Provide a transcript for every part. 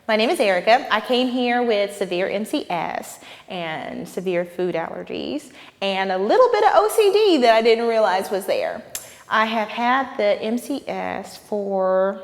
My name is Erica. I came here with severe MCS and severe food allergies and a little bit of OCD that I didn't realize was there. I have had the MCS for,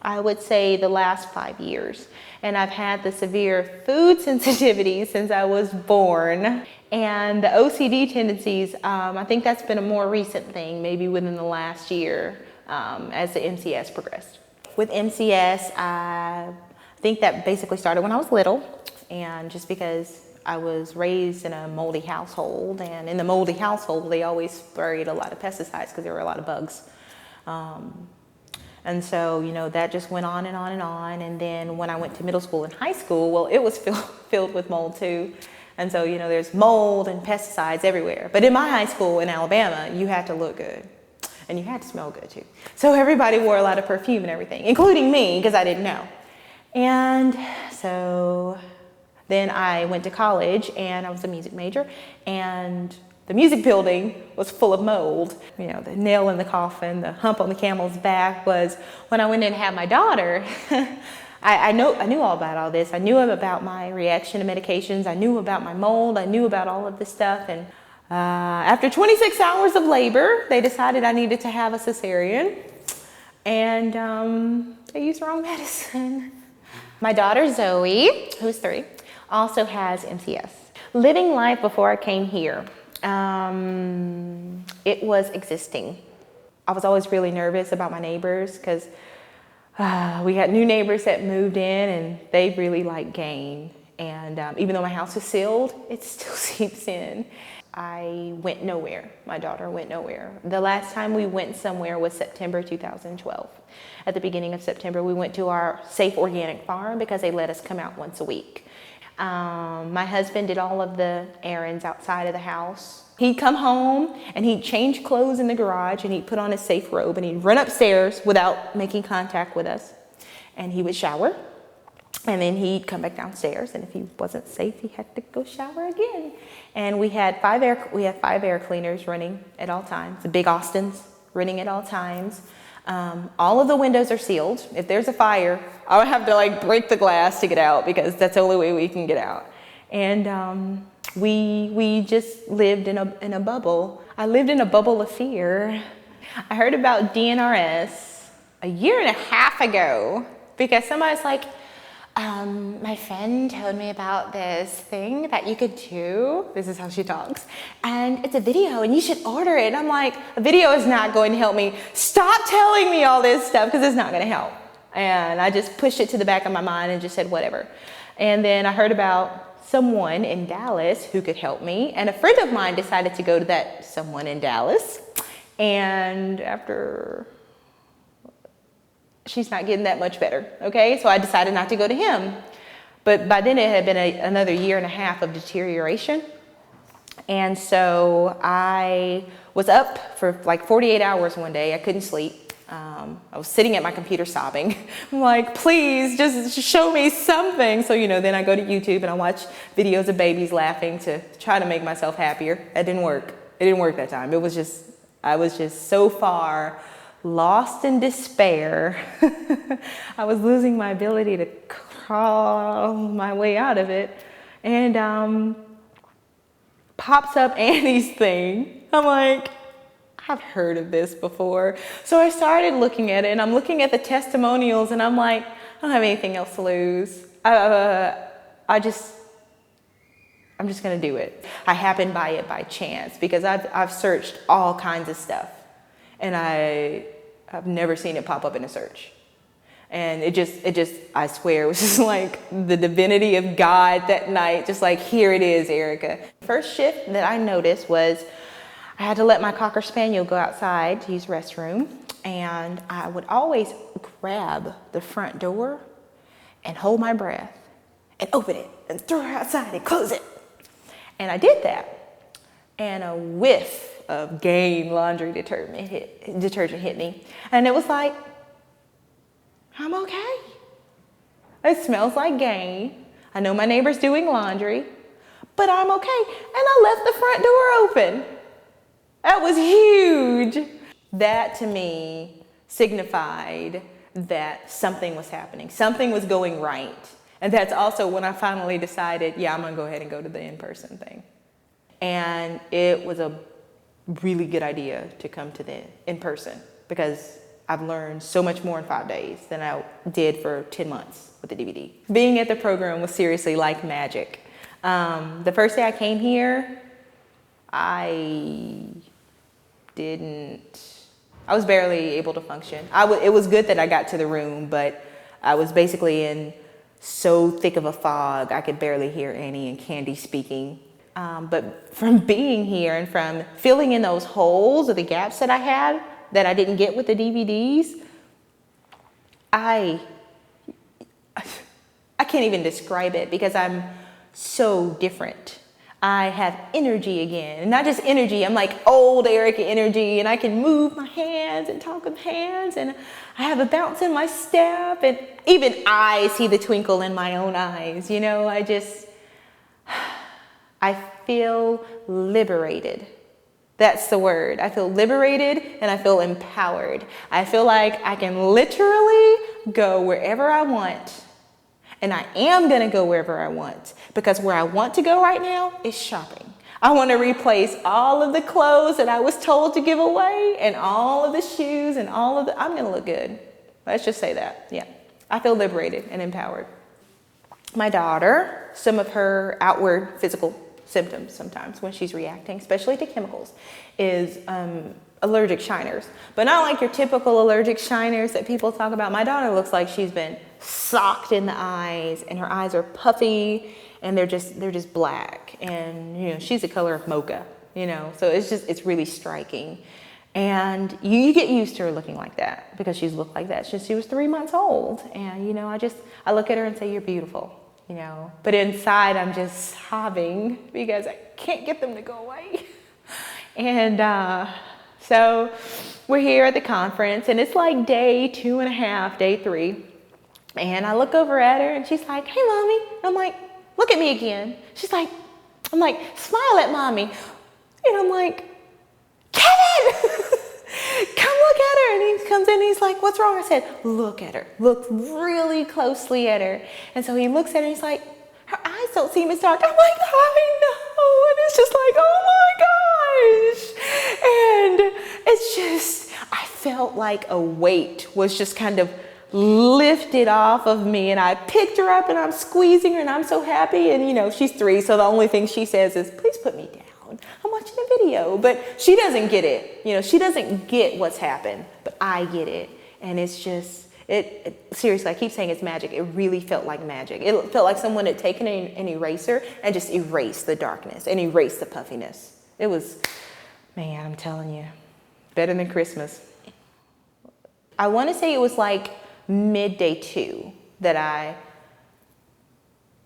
I would say, the last 5 years. And I've had the severe food sensitivity since I was born. And the OCD tendencies, I think that's been a more recent thing, maybe within the last year as the MCS progressed. With MCS, I think that basically started when I was little, and just because I was raised in a moldy household, and in the moldy household, they always sprayed a lot of pesticides because there were a lot of bugs. And so, you know, that just went on and on and on. And then when I went to middle school and high school, well, it was filled with mold too. And so, you know, there's mold and pesticides everywhere. But in my high school in Alabama, you had to look good. And you had to smell good too. So everybody wore a lot of perfume and everything, including me, because I didn't know. And so then I went to college and I was a music major, and the music building was full of mold. You know, the nail in the coffin, the hump on the camel's back was when I went in to have my daughter. I knew all about all this. I knew about my reaction to medications. I knew about my mold. I knew about all of this stuff. And after 26 hours of labor, they decided I needed to have a cesarean, and they used wrong medicine. My daughter Zoe, who's 3, also has MCS. Living life before I came here, it was existing. I was always really nervous about my neighbors because we had new neighbors that moved in, and they really like gain. And even though my house is sealed, it still seeps in. I went nowhere. My daughter went nowhere. The last time we went somewhere was September 2012. At the beginning of September, we went to our safe organic farm because they let us come out once a week. My husband did all of the errands outside of the house. He'd come home and he'd change clothes in the garage, and he'd put on his safe robe, and he'd run upstairs without making contact with us. And he would shower. And then he'd come back downstairs, and if he wasn't safe, he had to go shower again. And we had 5 air cleaners running at all times, the big Austins running at all times. All of the windows are sealed. If there's a fire, I would have to like break the glass to get out, because that's the only way we can get out. And we just lived in a bubble. I lived in a bubble of fear. I heard about DNRS a year and a half ago because somebody's like, my friend told me about this thing that you could do. This is how she talks. And it's a video, and you should order it. And I'm like, a video is not going to help me. Stop telling me all this stuff, because it's not going to help. And I just pushed it to the back of my mind and just said, whatever. And then I heard about someone in Dallas who could help me. And a friend of mine decided to go to that someone in Dallas. And after... she's not getting that much better, okay? So I decided not to go to him. But by then it had been another year and a half of deterioration. And so I was up for like 48 hours one day. I couldn't sleep. I was sitting at my computer sobbing. I'm like, please, just show me something. So, you know, then I go to YouTube and I watch videos of babies laughing to try to make myself happier. That didn't work. It didn't work that time. I was just so far lost in despair. I was losing my ability to crawl my way out of it. And pops up Annie's thing. I'm like, I've heard of this before. So I started looking at it, and I'm looking at the testimonials, and I'm like, I don't have anything else to lose. I'm just gonna do it. I happened by it by chance because I've searched all kinds of stuff, and I've never seen it pop up in a search. And it just, I swear, it was just like the divinity of God that night, just like, here it is, Erica. First shift that I noticed was I had to let my Cocker Spaniel go outside to use the restroom, and I would always grab the front door and hold my breath and open it and throw her outside and close it. And I did that, and a whiff of Gain laundry detergent hit me, and it was like, I'm okay. It smells like Gain. I know my neighbor's doing laundry, but I'm okay. And I left the front door open. That was huge. That to me signified that something was happening. Something was going right. And that's also when I finally decided, yeah, I'm going to go ahead and go to the in-person thing. And it was a really good idea to come to the in-person because I've learned so much more in 5 days than I did for 10 months with the DVD. Being at the program was seriously like magic. The first day I came here, I was barely able to function. It was good that I got to the room, but I was basically in so thick of a fog, I could barely hear Annie and Candy speaking. But from being here and from filling in those holes or the gaps that I had that I didn't get with the DVDs, I can't even describe it because I'm so different. I have energy again, and not just energy, I'm like old Erica energy, and I can move my hands and talk with hands, and I have a bounce in my step, and even I see the twinkle in my own eyes, you know. I feel liberated. That's the word. I feel liberated and I feel empowered. I feel like I can literally go wherever I want. And I am going to go wherever I want, because where I want to go right now is shopping. I want to replace all of the clothes that I was told to give away and all of the shoes and I'm going to look good. Let's just say that. Yeah. I feel liberated and empowered. My daughter, some of her outward physical symptoms sometimes when she's reacting, especially to chemicals, is allergic shiners. But not like your typical allergic shiners that people talk about. My daughter looks like she's been socked in the eyes, and her eyes are puffy, and they're just black, and you know, she's the color of mocha, you know, so it's really striking. And you get used to her looking like that because she's looked like that since she was 3 months old. And you know, I look at her and say, you're beautiful, you know, but inside I'm just sobbing because I can't get them to go away. And so we're here at the conference, and it's like day 2.5, day 3. And I look over at her and she's like, hey, mommy. And I'm like, look at me again. I'm like, smile at mommy. And I'm like, Kevin, come look at her. And he comes in and he's like, what's wrong? I said, look at her. Look really closely at her. And so he looks at her and he's like, her eyes don't seem as dark. I'm like, I know. And it's just like, oh my gosh. And it's just, I felt like a weight was just kind of lifted off of me, and I picked her up and I'm squeezing her and I'm so happy. And you know, she's 3, so the only thing she says is, please put me down. I'm watching a video. But she doesn't get it. You know, she doesn't get what's happened, but I get it. And it's just, seriously, I keep saying it's magic. It really felt like magic. It felt like someone had taken an eraser and just erased the darkness and erased the puffiness. It was, man, I'm telling you, better than Christmas. I want to say it was like midday 2 that I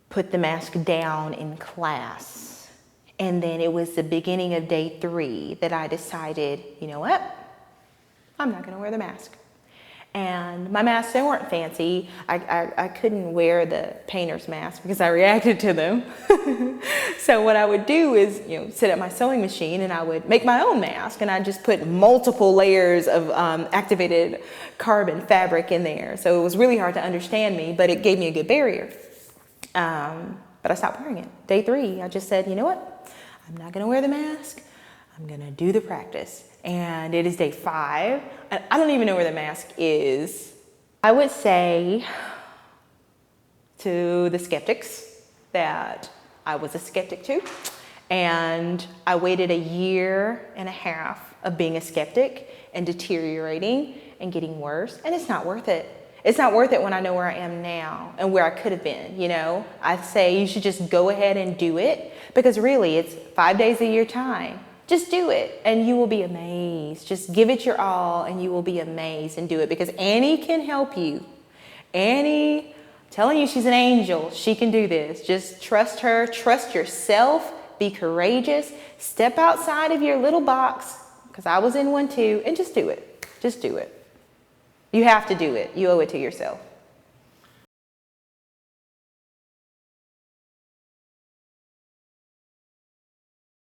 put the mask down in class. And then it was the beginning of day 3 that I decided, you know what? I'm not going to wear the mask. And my masks, they weren't fancy. I couldn't wear the painter's mask because I reacted to them. So what I would do is, you know, sit at my sewing machine and I would make my own mask, and I just put multiple layers of activated carbon fabric in there. So it was really hard to understand me, but it gave me a good barrier. But I stopped wearing it. Day 3, I just said, you know what? I'm not going to wear the mask. I'm going to do the practice. And it is day 5. And I don't even know where the mask is. I would say to the skeptics that I was a skeptic too. And I waited 1.5 years of being a skeptic and deteriorating and getting worse. And it's not worth it. It's not worth it when I know where I am now and where I could have been, you know. I say you should just go ahead and do it, because really it's 5 days a year time. Just do it and you will be amazed. Just give it your all and you will be amazed, and do it, because Annie can help you. Annie, I'm telling you, she's an angel. She can do this. Just trust her, trust yourself, be courageous, step outside of your little box, because I was in one too, and just do it. Just do it. You have to do it. You owe it to yourself.